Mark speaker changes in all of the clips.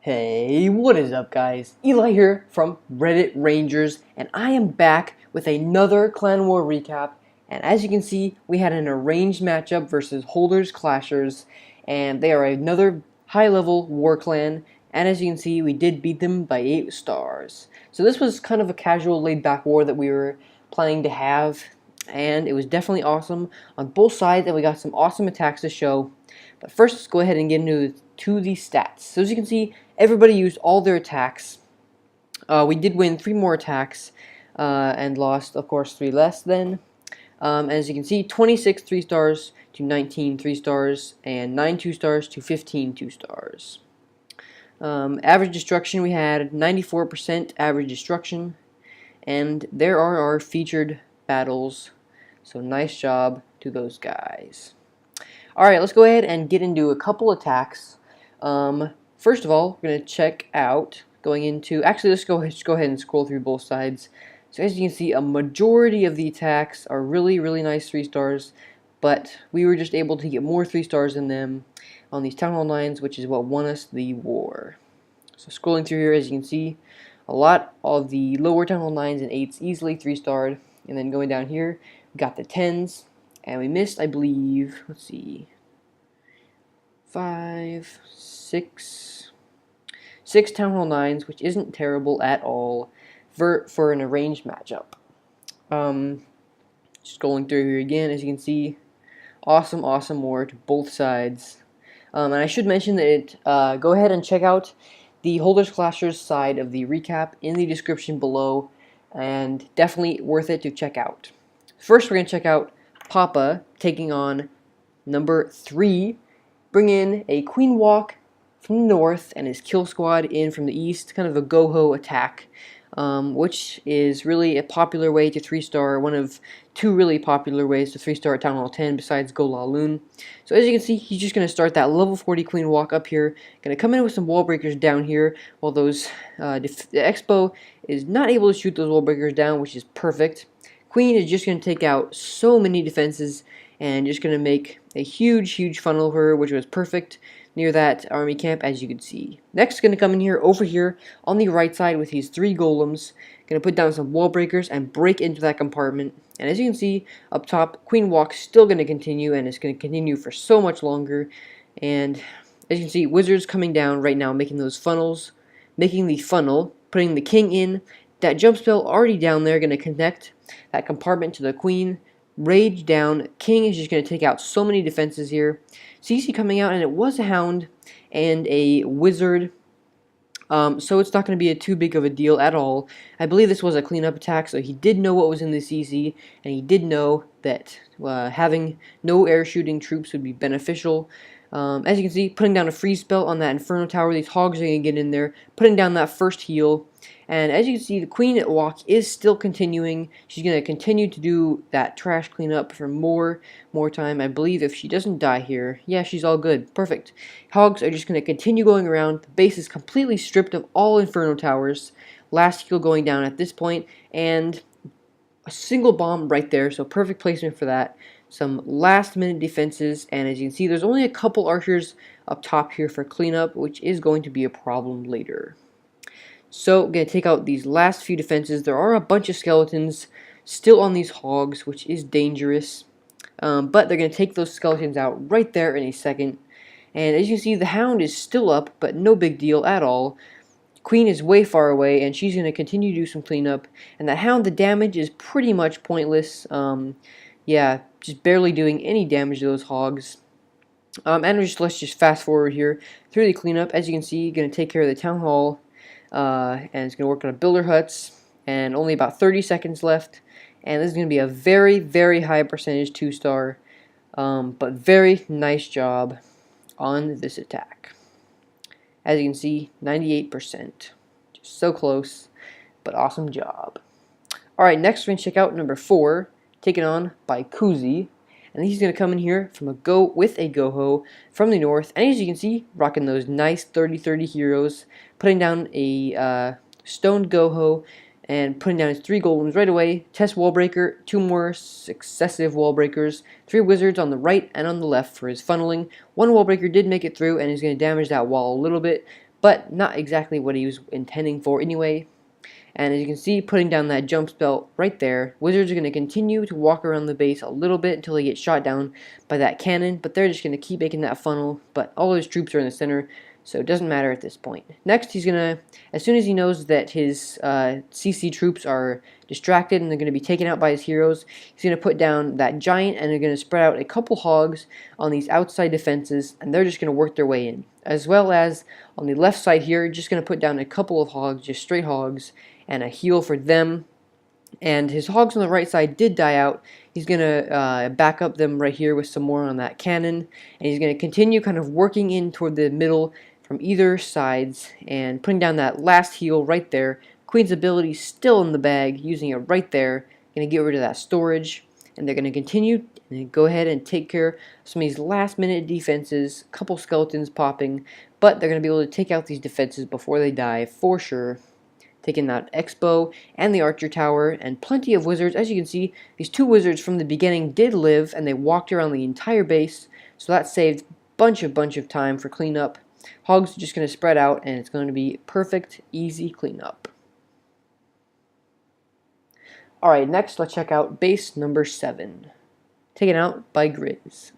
Speaker 1: Hey, what is up guys? Eli here from Reddit Rangers, and I am back with another Clan War recap. And as you can see, we had an arranged matchup versus Holders Clashers, and they are another high-level war clan. And as you can see, we did beat them by 8 stars. So this was kind of a casual, laid-back war that we were planning to have, and it was definitely awesome on both sides, and we got some awesome attacks to show. But first, let's go ahead and get into the stats. So as you can see, everybody used all their attacks. We did win 3 more attacks and lost, of course, 3 less then. As you can see, 26 3 stars to 19 3 stars, and 9 2 stars to 15 2 stars. Average destruction, we had 94% average destruction, and there are our featured battles. So nice job to those guys. Alright, let's go ahead and get into a couple attacks. First of all, we're going to check out going into... Actually, let's go ahead and scroll through both sides. So as you can see, a majority of the attacks are really, really nice 3 stars, but we were just able to get more 3 stars than them on these Town Hall 9s, which is what won us the war. So scrolling through here, as you can see, a lot of the lower Town Hall 9s and 8s easily 3-starred. And then going down here, we got the 10s. And we missed, I believe, let's see, 5, 6 Town Hall 9s, which isn't terrible at all for an arranged matchup. Just going through here again, as you can see, awesome war to both sides. And I should mention that go ahead and check out the Holders Clashers side of the recap in the description below, and definitely worth it to check out. First, we're going to check out Papa taking on number 3, bring in a Queen Walk from the north and his Kill Squad in from the east, kind of a go-ho attack, which is really a popular way to 3-star, one of 2 really popular ways to 3-star at Town Hall 10 besides Go La Loon. So as you can see, he's just going to start that level 40 Queen Walk up here, going to come in with some wall breakers down here, while those the Expo is not able to shoot those wall breakers down, which is perfect. Queen is just going to take out so many defenses and just going to make a huge funnel for her, which was perfect near that army camp, as you can see. Next, going to come in here, over here on the right side with these 3 golems. Going to put down some wall breakers and break into that compartment. And as you can see up top, Queen Walk still going to continue, and it's going to continue for so much longer. And as you can see, Wizards coming down right now, making those funnels, making the funnel, putting the king in. That jump spell already down there, going to connect that compartment to the queen. Rage down. King is just going to take out so many defenses here. CC coming out, and it was a hound and a wizard. So it's not going to be too big of a deal at all. I believe this was a cleanup attack, so he did know what was in the CC, and he did know that having no air shooting troops would be beneficial. As you can see, putting down a freeze spell on that Inferno Tower. These hogs are going to get in there, putting down that first heal. And as you can see, the Queen Walk is still continuing. She's going to continue to do that trash cleanup for more time. I believe if she doesn't die here, yeah, she's all good. Perfect. Hogs are just going to continue going around. The base is completely stripped of all Inferno Towers. Last heal going down at this point, and a single bomb right there, so perfect placement for that. Some last-minute defenses, and as you can see, there's only a couple archers up top here for cleanup, which is going to be a problem later. So, I'm going to take out these last few defenses. There are a bunch of skeletons still on these hogs, which is dangerous. But they're going to take those skeletons out right there in a second. And as you can see, the hound is still up, but no big deal at all. Queen is way far away, and she's going to continue to do some cleanup. And the hound, the damage is pretty much pointless. Yeah, just barely doing any damage to those hogs. And let's just fast forward here through the cleanup. As you can see, going to take care of the Town Hall. And it's going to work on a builder huts, and only about 30 seconds left, and this is going to be a very high percentage 2-star, but very nice job on this attack. As you can see, 98%, just so close, but awesome job. Alright, next we're going to check out number 4, taken on by Kuzi. And he's going to come in here from a go-ho from the north. And as you can see, rocking those nice 30-30 heroes, putting down a stoned go-ho, and putting down his 3 golems right away. Test wall breaker, 2 more successive wall breakers, 3 wizards on the right and on the left for his funneling. 1 wall breaker did make it through, and he's going to damage that wall a little bit, but not exactly what he was intending for anyway. And as you can see, putting down that jump spell right there, wizards are going to continue to walk around the base a little bit until they get shot down by that cannon, but they're just going to keep making that funnel, but all his troops are in the center, so it doesn't matter at this point. Next, he's going to, as soon as he knows that his CC troops are distracted and they're going to be taken out by his heroes, he's going to put down that giant and they're going to spread out a couple hogs on these outside defenses, and they're just going to work their way in. As well as on the left side here, just going to put down a couple of hogs, just straight hogs, and a heal for them. And his hogs on the right side did die out. He's going to back up them right here with some more on that cannon. And he's going to continue kind of working in toward the middle from either sides and putting down that last heal right there. Queen's ability still in the bag, using it right there. Going to get rid of that storage. And they're going to continue and go ahead and take care of some of these last minute defenses. A couple skeletons popping. But they're going to be able to take out these defenses before they die for sure. Taking out X-Bow and the Archer Tower, and plenty of wizards. As you can see, these two wizards from the beginning did live, and they walked around the entire base, so that saved bunch of time for cleanup. Hogs are just going to spread out, and it's going to be perfect, easy cleanup. Alright, next let's check out base number 7. Taken out by Grizz.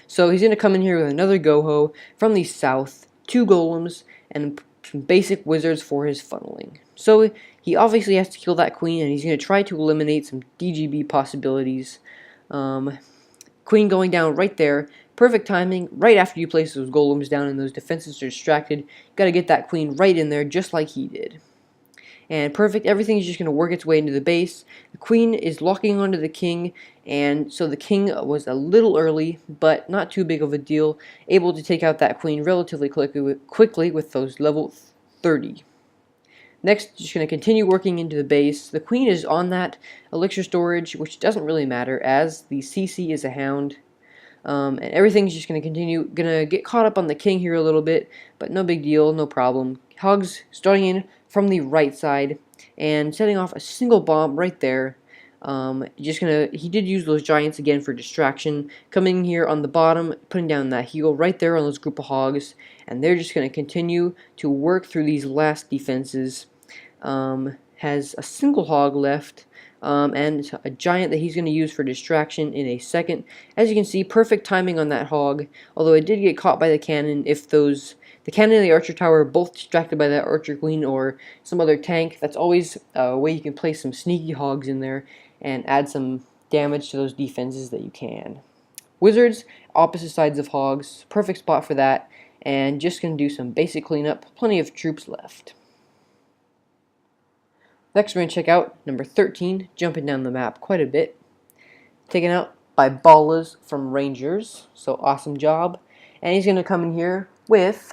Speaker 1: So he's going to come in here with another Goho from the south, 2 golems, and some basic wizards for his funneling. So he obviously has to kill that queen, and he's going to try to eliminate some DGB possibilities. Queen going down right there. Perfect timing. Right after you place those golems down and those defenses are distracted, you got to get that queen right in there just like he did. And perfect, everything is just going to work its way into the base. The queen is locking onto the king, and so the king was a little early, but not too big of a deal. Able to take out that queen relatively quickly with those level 30. Next, just going to continue working into the base. The queen is on that elixir storage, which doesn't really matter, as the CC is a hound. And everything's just going to continue. Going to get caught up on the king here a little bit, but no big deal, no problem. Hogs starting in from the right side and setting off a single bomb right there. He did use those giants again for distraction. Coming here on the bottom, putting down that heal right there on those group of hogs, and they're just going to continue to work through these last defenses. Has a single hog left. And a giant that he's going to use for distraction in a second. As you can see, perfect timing on that hog, although it did get caught by the cannon. If the cannon and the archer tower are both distracted by that archer queen or some other tank, that's always a way you can place some sneaky hogs in there and add some damage to those defenses that you can. Wizards, opposite sides of hogs, perfect spot for that, and just going to do some basic cleanup, plenty of troops left. Next, we're going to check out number 13, jumping down the map quite a bit. Taken out by Ballas from Rangers, so awesome job. And he's going to come in here with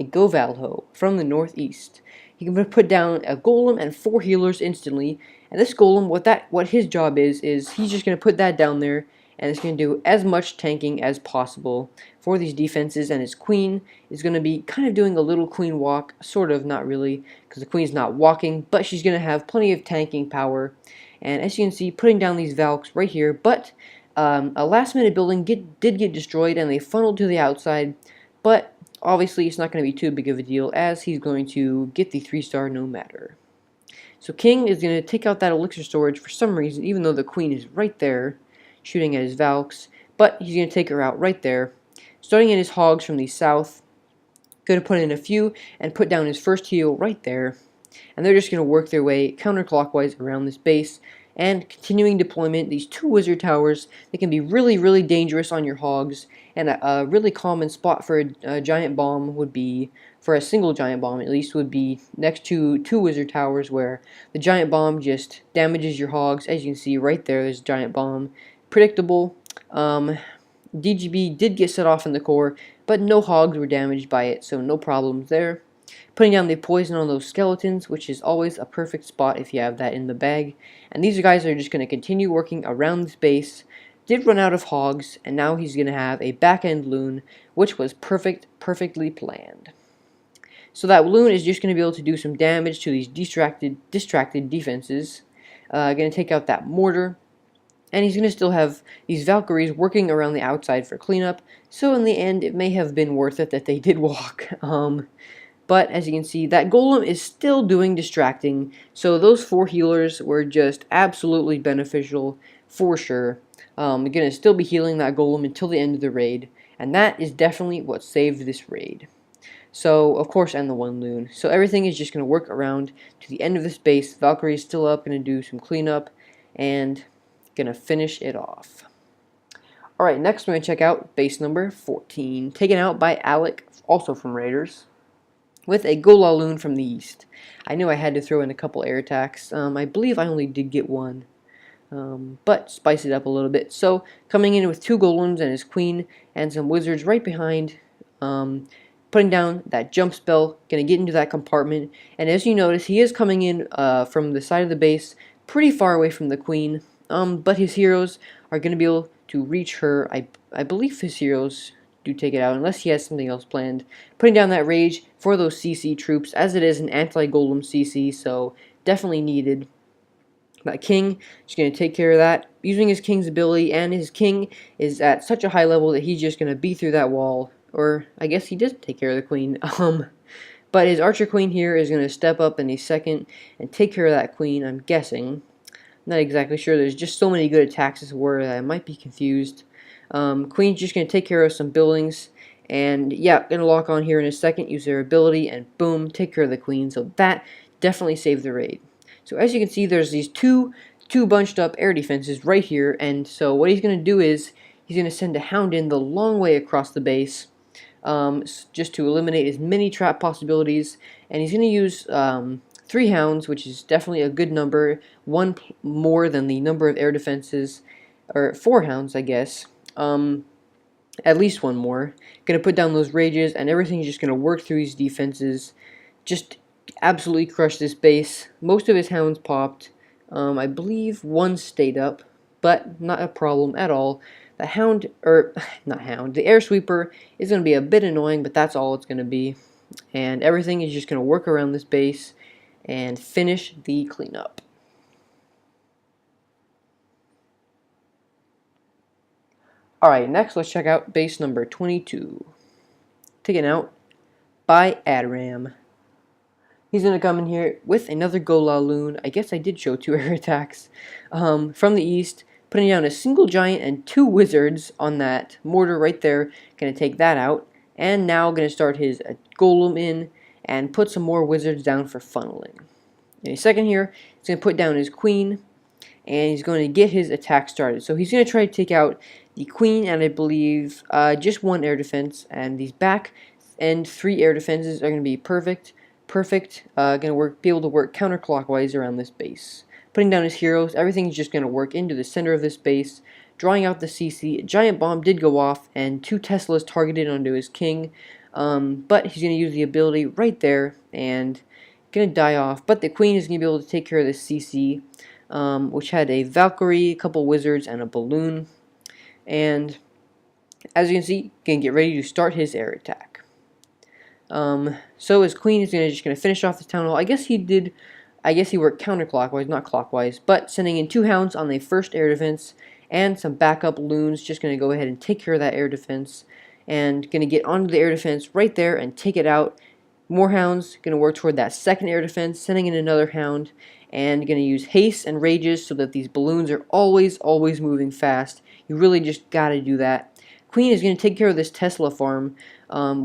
Speaker 1: a Govalho from the northeast. He can put down a golem and 4 healers instantly. And this golem, what his job is he's just going to put that down there, and it's going to do as much tanking as possible for these defenses. And his queen is going to be kind of doing a little queen walk, sort of, not really, because the queen's not walking, but she's going to have plenty of tanking power. And as you can see, putting down these Valks right here, but a last minute building did get destroyed, and they funneled to the outside, but obviously it's not going to be too big of a deal, as he's going to get the 3-star no matter. So King is going to take out that elixir storage for some reason, even though the queen is right there, shooting at his Valks, but he's going to take her out right there. Starting in his hogs from the south, going to put in a few and put down his first heal right there. And they're just going to work their way counterclockwise around this base. And continuing deployment, these 2 wizard towers, they can be really dangerous on your hogs. And a really common spot for a giant bomb would be, for a single giant bomb at least, would be next to 2 wizard towers, where the giant bomb just damages your hogs. As you can see right there's a giant bomb. Predictable. DGB did get set off in the core, but no hogs were damaged by it, so no problems there. Putting down the poison on those skeletons, which is always a perfect spot if you have that in the bag. And these guys are just going to continue working around this base. Did run out of hogs, and now he's going to have a back-end loon, which was perfectly planned. So that loon is just going to be able to do some damage to these distracted defenses. Going to take out that mortar. and he's going to still have these Valkyries working around the outside for cleanup, so in the end it may have been worth it that they did walk. But as you can see, that golem is still doing distracting, so those 4 healers were just absolutely beneficial for sure. They're going to still be healing that golem until the end of the raid, and that is definitely what saved this raid. So, of course, and the 1 loon. So everything is just going to work around to the end of this base. Valkyrie is still up, going to do some cleanup, and going to finish it off. Alright, next we're going to check out base number 14, taken out by Alec, also from Raiders, with a Golal loon from the east. I knew I had to throw in a couple air attacks. I believe I only did get 1. But spice it up a little bit. So, coming in with 2 golems and his queen, and some wizards right behind, putting down that jump spell, going to get into that compartment, and as you notice, he is coming in from the side of the base, pretty far away from the queen, but his heroes are going to be able to reach her. I believe his heroes do take it out, unless he has something else planned. Putting down that rage for those CC troops, as it is an anti-golem CC, so definitely needed. That king is going to take care of that, using his king's ability, and his king is at such a high level that he's just going to beat through that wall. Or, I guess he did take care of the queen. But his archer queen here is going to step up in a second and take care of that queen, I'm guessing. Not exactly sure. There's just so many good attacks this war that I might be confused. Queen's just going to take care of some buildings. And, yeah, going to lock on here in a second, use their ability, and boom, take care of the queen. So that definitely saved the raid. So as you can see, there's these two bunched up air defenses right here. And so what he's going to do is he's going to send a hound in the long way across the base. Just to eliminate as many trap possibilities, and he's going to use 3 hounds, which is definitely a good number, 1 more than the number of air defenses, or 4 hounds, I guess, at least 1 more. Going to put down those rages, and everything's just going to work through these defenses, just absolutely crush this base. Most of his hounds popped. I believe 1 stayed up, but not a problem at all. The hound, or not hound, the air sweeper is going to be a bit annoying, but that's all it's going to be. And everything is just going to work around this base and finish the cleanup. Alright, next let's check out base number 22. Taken out by Adram. He's going to come in here with another Golal loon. I guess I did show 2 air attacks. From the east, putting down a single giant and 2 wizards on that mortar right there. Going to take that out. And now going to start his golem in and put some more wizards down for funneling. In a second here, he's going to put down his queen. And he's going to get his attack started. So he's going to try to take out the queen and I believe just 1 air defense. And these back and 3 air defenses are going to be perfect. Going to be able to work counterclockwise around this base. Putting down his heroes, everything's just going to work into the center of this base. Drawing out the CC, a giant bomb did go off, and 2 Teslas targeted onto his king. But he's going to use the ability right there, and going to die off. But the queen is going to be able to take care of this CC, which had a Valkyrie, a couple wizards, and a balloon. And as you can see, going to get ready to start his air attack. So his queen is just going to finish off the town hall. I guess he worked counterclockwise, not clockwise, but sending in 2 hounds on the first air defense and some backup loons, just going to go ahead and take care of that air defense and going to get onto the air defense right there and take it out. More hounds, going to work toward that second air defense, sending in another hound, and going to use haste and rages so that these balloons are always moving fast. You really just got to do that. Queen is going to take care of this Tesla farm,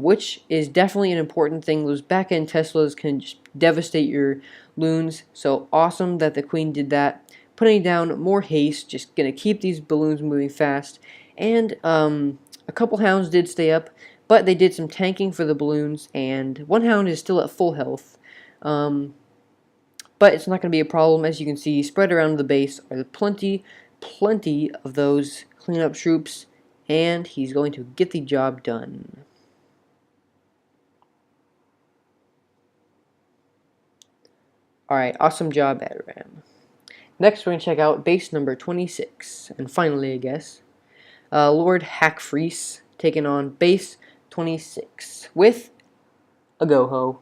Speaker 1: which is definitely an important thing. Those back-end Teslas can just devastate your loons, so awesome that the queen did that. Putting down more haste, just going to keep these balloons moving fast. And a couple hounds did stay up, but they did some tanking for the balloons, and 1 hound is still at full health. But it's not going to be a problem. As you can see, spread around the base are plenty of those cleanup troops, and he's going to get the job done. Alright, awesome job, Adram. Next, we're going to check out base number 26. And finally, I guess, Lord Hackfreece taking on base 26 with a Goho.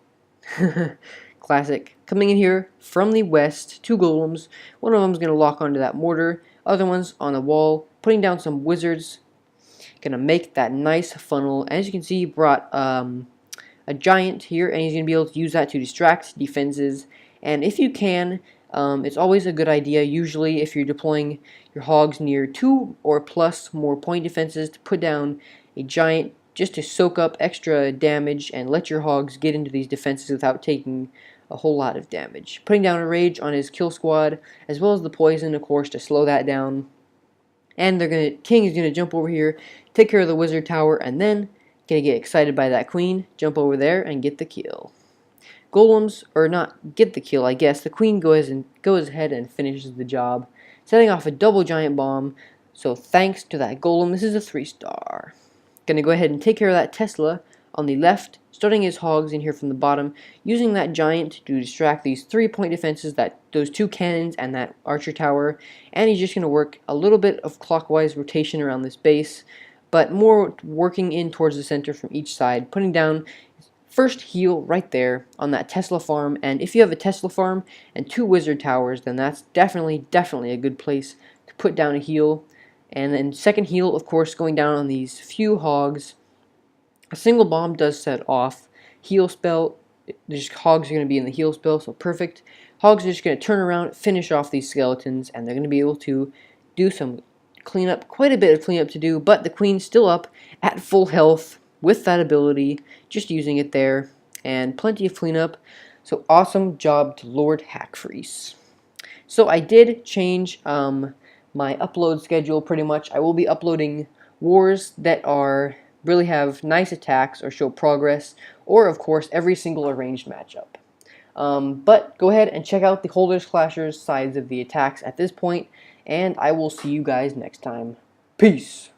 Speaker 1: Classic. Coming in here from the west, 2 golems. One of them is going to lock onto that mortar. other ones on the wall, putting down some wizards. Gonna make that nice funnel. And as you can see, he brought a giant here, and he's gonna be able to use that to distract defenses. And if you can, it's always a good idea, usually if you're deploying your hogs near 2 or plus more point defenses, to put down a giant just to soak up extra damage and let your hogs get into these defenses without taking a whole lot of damage. Putting down a rage on his kill squad, as well as the poison, of course, to slow that down. And King is gonna jump over here, take care of the wizard tower, and then gonna get excited by that queen, jump over there, and get the kill. Golems, or not get the kill, I guess. The queen goes ahead and finishes the job, setting off a double giant bomb. So thanks to that golem, this is a 3-star. Gonna go ahead and take care of that Tesla on the left, starting his hogs in here from the bottom, using that giant to distract these 3-point defenses, those 2 cannons and that archer tower. And he's just gonna work a little bit of clockwise rotation around this base, but more working in towards the center from each side, putting down first heal right there on that Tesla farm. And if you have a Tesla farm and 2 wizard towers, then that's definitely a good place to put down a heal. And then second heal, of course, going down on these few hogs. A single bomb does set off. Heal spell, hogs are going to be in the heal spell, so perfect. Hogs are just going to turn around, finish off these skeletons, and they're going to be able to do some cleanup, quite a bit of cleanup to do, but the queen's still up at full health with that ability, just using it there, and plenty of cleanup. So awesome job to Lord Hackfreece. So I did change my upload schedule pretty much. I will be uploading wars that really have nice attacks or show progress, or of course every single arranged matchup. But go ahead and check out the Holders Clashers sides of the attacks at this point, and I will see you guys next time. Peace!